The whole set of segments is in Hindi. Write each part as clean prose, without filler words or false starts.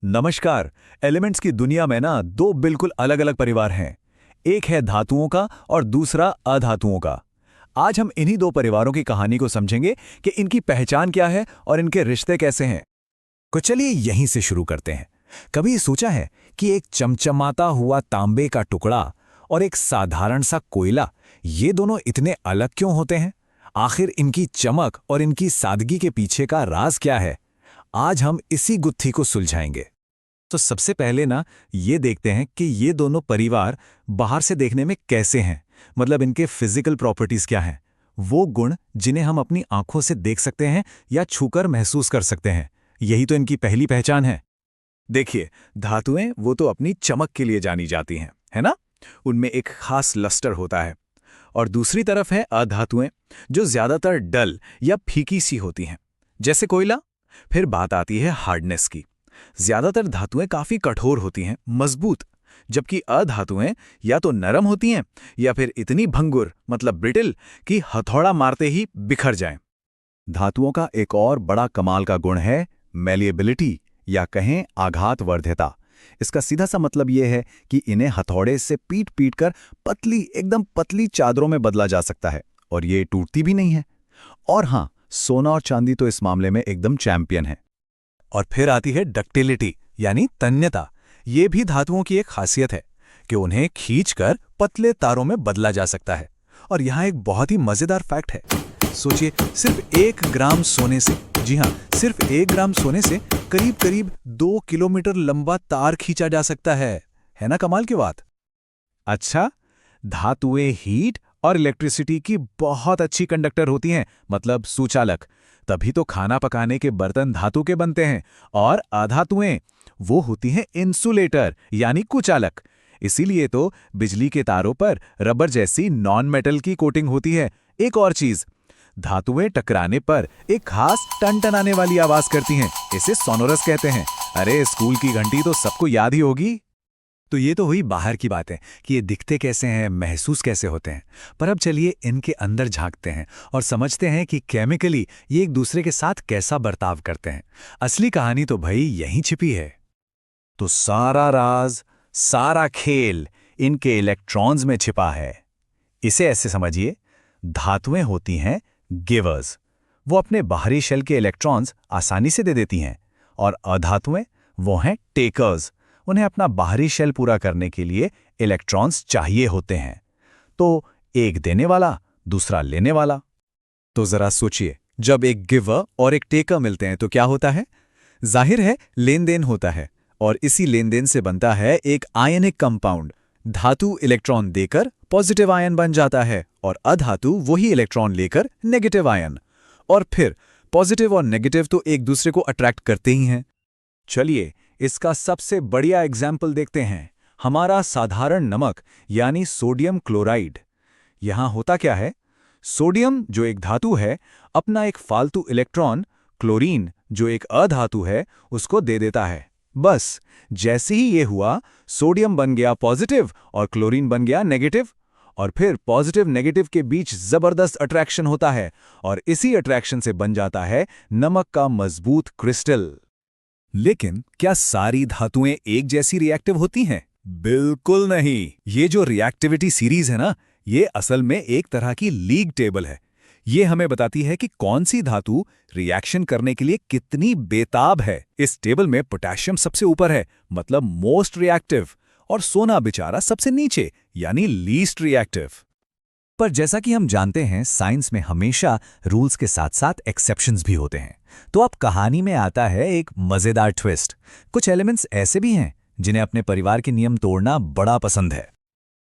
नमस्कार। एलिमेंट्स की दुनिया में ना दो बिल्कुल अलग अलग परिवार हैं। एक है धातुओं का और दूसरा अधातुओं का। आज हम इन्हीं दो परिवारों की कहानी को समझेंगे कि इनकी पहचान क्या है और इनके रिश्ते कैसे हैं। तो चलिए यहीं से शुरू करते हैं। कभी सोचा है कि एक चमचमाता हुआ तांबे का टुकड़ा और एक साधारण सा कोयला, ये दोनों इतने अलग क्यों होते हैं? आखिर इनकी चमक और इनकी सादगी के पीछे का राज क्या है? आज हम इसी गुत्थी को सुलझाएंगे। तो सबसे पहले ना ये देखते हैं कि ये दोनों परिवार बाहर से देखने में कैसे हैं। मतलब इनके फिजिकल प्रॉपर्टीज क्या हैं, वो गुण जिन्हें हम अपनी आंखों से देख सकते हैं या छूकर महसूस कर सकते हैं। यही तो इनकी पहली पहचान है। देखिए, धातुएं वो तो अपनी चमक के लिए जानी जाती हैं, है ना? उनमें एक खास लस्टर होता है। और दूसरी तरफ है अधातुएं, जो ज्यादातर डल या फीकी सी होती हैं, जैसे कोयला। फिर बात आती है हार्डनेस की। ज्यादातर धातुएं काफी कठोर होती हैं, मजबूत, जबकि अधातुएं या तो नरम होती हैं या फिर इतनी भंगुर मतलब ब्रिटल कि हथौड़ा मारते ही बिखर जाएं। धातुओं का एक और बड़ा कमाल का गुण है मैलिएबिलिटी, या कहें आघातवर्ध्यता। इसका सीधा सा मतलब यह है कि इन्हें हथौड़े से पीट पीट कर पतली, एकदम पतली चादरों में बदला जा सकता है, और ये टूटती भी नहीं है। और हाँ, सोना और चांदी तो इस मामले में एकदम चैंपियन है। और फिर आती है डक्टिलिटी, यानी तन्यता। ये भी धातुओं की एक खासियत है कि उन्हें खींचकर पतले तारों में बदला जा सकता है। और यहाँ एक बहुत ही मजेदार फैक्ट है। सोचिए, सिर्फ 1 ग्राम सोने से, जी हाँ, सिर्फ 1 ग्राम सोने से करीब करीब 2 किलोमीटर लंबा तार खींचा जा सकता है ना कमाल की बात? अच्छा, धातुएं हीट और इलेक्ट्रिसिटी की बहुत अच्छी कंडक्टर होती हैं, मतलब सुचालक। तभी तो खाना पकाने के बर्तन धातु के बनते हैं। और अधातुएं वो होती हैं इंसुलेटर, यानी कुचालक। इसीलिए तो बिजली के तारों पर रबर जैसी नॉन मेटल की कोटिंग होती है। एक और चीज, धातुएं टकराने पर एक खास टनटनाने वाली आवाज करती हैं। इसे सोनोरस कहते हैं। अरे, स्कूल की घंटी तो सबको याद ही होगी। तो ये तो हुई बाहर की बातें कि ये दिखते कैसे हैं, महसूस कैसे होते हैं। पर अब चलिए इनके अंदर झांकते हैं और समझते हैं कि केमिकली ये एक दूसरे के साथ कैसा बर्ताव करते हैं। असली कहानी तो भाई यहीं छिपी है। तो सारा राज, सारा खेल इनके इलेक्ट्रॉन्स में छिपा है। इसे ऐसे समझिए, धातुएं होती हैं गिवर्स। वो अपने बाहरी शेल के इलेक्ट्रॉन्स आसानी से दे देती हैं। और अधातुएं वो हैं टेकर्स। उन्हें अपना बाहरी शेल पूरा करने के लिए इलेक्ट्रॉन्स चाहिए होते हैं। तो एक देने वाला, दूसरा लेने वाला। तो जरा सोचिए, जब एक गिवर और एक टेकर मिलते हैं तो क्या होता है? जाहिर है, लेन देन होता है। और इसी लेन देन से बनता है एक आयनिक कंपाउंड। धातु इलेक्ट्रॉन देकर पॉजिटिव आयन बन जाता है और अधातु वही इलेक्ट्रॉन लेकर नेगेटिव आयन। और फिर पॉजिटिव और नेगेटिव तो एक दूसरे को अट्रैक्ट करते ही हैं। चलिए इसका सबसे बढ़िया एग्जाम्पल देखते हैं। हमारा साधारण नमक, यानी सोडियम क्लोराइड। यहां होता क्या है? सोडियम, जो एक धातु है, अपना एक फालतू इलेक्ट्रॉन क्लोरीन, जो एक अधातु है, उसको दे देता है। बस जैसे ही ये हुआ, सोडियम बन गया पॉजिटिव और क्लोरीन बन गया नेगेटिव। और फिर पॉजिटिव नेगेटिव के बीच जबरदस्त अट्रैक्शन होता है और इसी अट्रैक्शन से बन जाता है नमक का मजबूत क्रिस्टल। लेकिन क्या सारी धातुएं एक जैसी रिएक्टिव होती हैं? बिल्कुल नहीं। ये जो रिएक्टिविटी सीरीज है ना, ये असल में एक तरह की लीग टेबल है। ये हमें बताती है कि कौन सी धातु रिएक्शन करने के लिए कितनी बेताब है। इस टेबल में पोटेशियम सबसे ऊपर है, मतलब मोस्ट रिएक्टिव, और सोना बेचारा सबसे नीचे, यानी लीस्ट रिएक्टिव। पर जैसा कि हम जानते हैं, साइंस में हमेशा रूल्स के साथ साथ एक्सेप्शंस भी होते हैं। तो अब कहानी में आता है एक मजेदार ट्विस्ट। कुछ एलिमेंट्स ऐसे भी हैं जिन्हें अपने परिवार के नियम तोड़ना बड़ा पसंद है।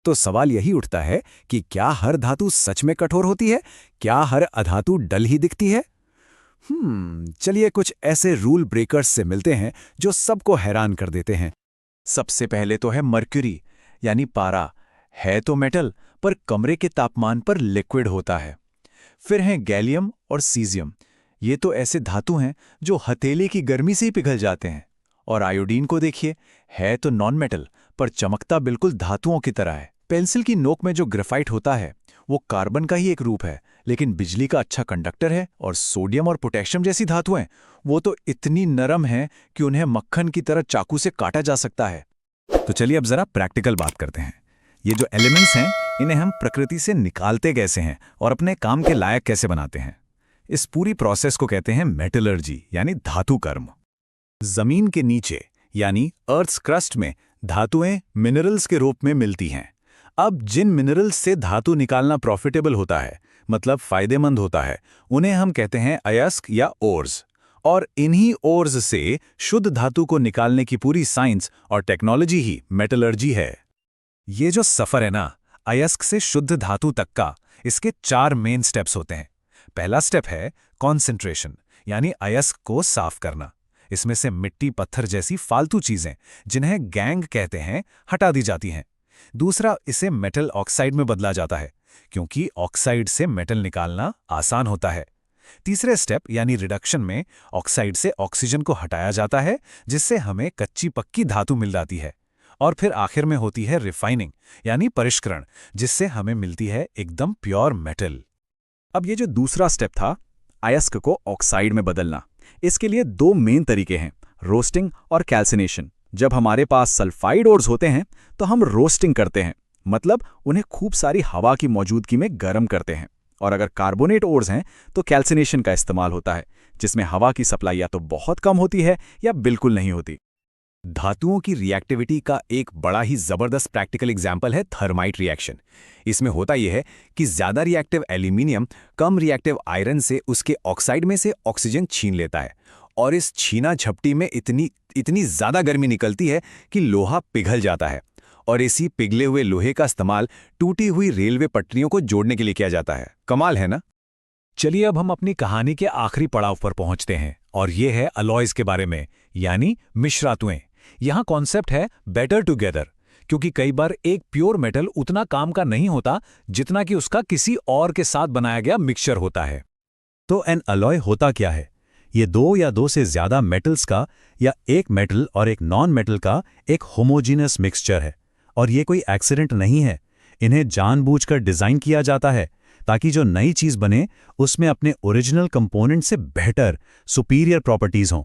तो सवाल यही उठता है कि क्या हर धातु सच में कठोर होती है? क्या हर अधातु डल ही दिखती है? चलिए कुछ ऐसे रूल ब्रेकर्स से मिलते हैं जो सबको हैरान कर देते हैं। सबसे पहले तो है मर्क्यूरी, यानी पारा। है तो मेटल, पर कमरे के तापमान पर लिक्विड होता है। फिर हैं गैलियम और सीजियम। ये तो ऐसे धातु हैं जो हथेली की गर्मी से ही पिघल जाते हैं। और आयोडीन को देखिए, है तो नॉन मेटल, पर चमकता बिल्कुल धातुओं की तरह है। पेंसिल की नोक में जो ग्रेफाइट होता है वो कार्बन का ही एक रूप है, लेकिन बिजली का अच्छा कंडक्टर है। और सोडियम और पोटेशियम जैसी धातुएं वो तो इतनी नरम हैं कि उन्हें मक्खन की तरह चाकू से काटा जा सकता है। तो चलिए अब जरा प्रैक्टिकल बात करते हैं। ये जो एलिमेंट्स हैं इन्हें हम प्रकृति से निकालते कैसे हैं और अपने काम के लायक कैसे बनाते हैं, इस पूरी प्रोसेस को कहते हैं मेटलर्जी यानी धातु कर्म। जमीन के नीचे यानी अर्थ्स क्रस्ट में धातुएं मिनरल्स के रूप में मिलती हैं। अब जिन मिनरल्स से धातु निकालना प्रॉफिटेबल होता है, मतलब फायदेमंद होता है, उन्हें हम कहते हैं अयस्क या ओर्स। और इन्हीं ओर्स से शुद्ध धातु को निकालने की पूरी साइंस और टेक्नोलॉजी ही मेटलर्जी है। ये जो सफर है ना, अयस्क से शुद्ध धातु तक का, इसके 4 मेन स्टेप्स होते हैं। पहला स्टेप है कॉन्सेंट्रेशन यानी अयस्क को साफ करना। इसमें से मिट्टी पत्थर जैसी फालतू चीजें, जिन्हें गैंग कहते हैं, हटा दी जाती हैं। दूसरा, इसे मेटल ऑक्साइड में बदला जाता है, क्योंकि ऑक्साइड से मेटल निकालना आसान होता है। तीसरे स्टेप यानी रिडक्शन में ऑक्साइड से ऑक्सीजन को हटाया जाता है, जिससे हमें कच्ची पक्की धातु मिल जाती है। और फिर आखिर में होती है रिफाइनिंग यानी परिष्करण, जिससे हमें मिलती है एकदम प्योर मेटल। अब ये जो दूसरा स्टेप था, अयस्क को ऑक्साइड में बदलना, इसके लिए 2 मेन तरीके हैं, रोस्टिंग और कैल्सिनेशन। जब हमारे पास सल्फाइड ओर्स होते हैं तो हम रोस्टिंग करते हैं, मतलब उन्हें खूब सारी हवा की मौजूदगी में गर्म करते हैं। और अगर कार्बोनेट ओर्स हैं तो कैल्सिनेशन का इस्तेमाल होता है, जिसमें हवा की सप्लाई या तो बहुत कम होती है या बिल्कुल नहीं होती। धातुओं की रिएक्टिविटी का एक बड़ा ही जबरदस्त प्रैक्टिकल एग्जाम्पल है थर्माइट रिएक्शन। इसमें होता यह है कि ज्यादा रिएक्टिव एल्यूमिनियम कम रिएक्टिव आयरन से उसके ऑक्साइड में से ऑक्सीजन छीन लेता है, और इस छीना झपटी में इतनी ज्यादा गर्मी निकलती है कि लोहा पिघल जाता है। और इसी पिघले हुए लोहे का इस्तेमाल टूटी हुई रेलवे पटरियों को जोड़ने के लिए किया जाता है। कमाल है ना। चलिए अब हम अपनी कहानी के आखिरी पड़ाव पर पहुंचते हैं, और यह है अलॉयज के बारे में, यानी मिश्रातुएं। यहां कॉन्सेप्ट है बेटर टुगेदर, क्योंकि कई बार एक प्योर मेटल उतना काम का नहीं होता जितना कि उसका किसी और के साथ बनाया गया मिक्सचर होता है। तो एन अलॉय होता क्या है? ये 2 या 2 से ज्यादा मेटल्स का या एक मेटल और एक नॉन मेटल का एक होमोजीनस मिक्सचर है। और ये कोई एक्सीडेंट नहीं है, इन्हें जानबूझकर डिजाइन किया जाता है ताकि जो नई चीज बने उसमें अपने ओरिजिनल कंपोनेंट से बेहतर, सुपीरियर प्रॉपर्टीज हों।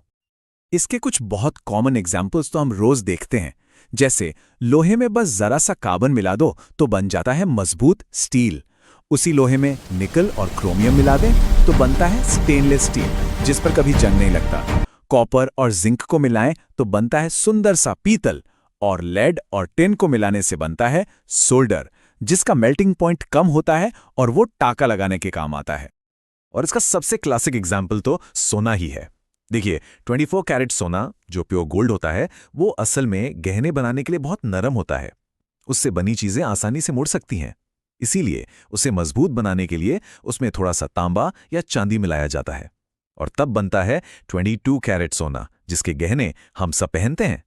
इसके कुछ बहुत कॉमन एग्जाम्पल्स तो हम रोज देखते हैं, जैसे लोहे में बस जरा सा कार्बन मिला दो तो बन जाता है मजबूत स्टील। उसी लोहे में निकल और क्रोमियम मिला दें तो बनता है स्टेनलेस स्टील, जिस पर कभी जंग नहीं लगता। कॉपर और जिंक को मिलाएं तो बनता है सुंदर सा पीतल। और लेड और टिन को मिलाने से बनता है सोल्डर, जिसका मेल्टिंग पॉइंट कम होता है और वो टाका लगाने के काम आता है। और इसका सबसे क्लासिक एग्जाम्पल तो सोना ही है। देखिए, 24 कैरेट सोना जो प्योर गोल्ड होता है, वो असल में गहने बनाने के लिए बहुत नरम होता है। उससे बनी चीजें आसानी से मुड़ सकती हैं। इसीलिए उसे मजबूत बनाने के लिए उसमें थोड़ा सा तांबा या चांदी मिलाया जाता है, और तब बनता है 22 कैरेट सोना, जिसके गहने हम सब पहनते हैं।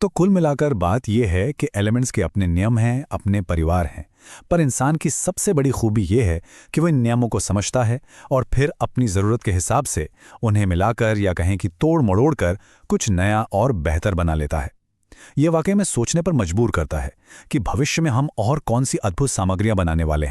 तो कुल मिलाकर बात यह है कि एलिमेंट्स के अपने नियम हैं, अपने परिवार हैं, पर इंसान की सबसे बड़ी खूबी यह है कि वो इन नियमों को समझता है और फिर अपनी ज़रूरत के हिसाब से उन्हें मिलाकर या कहें कि तोड़ मड़ोड़ कर कुछ नया और बेहतर बना लेता है। ये वाकई में सोचने पर मजबूर करता है कि भविष्य में हम और कौन सी अद्भुत सामग्रियां बनाने वाले हैं।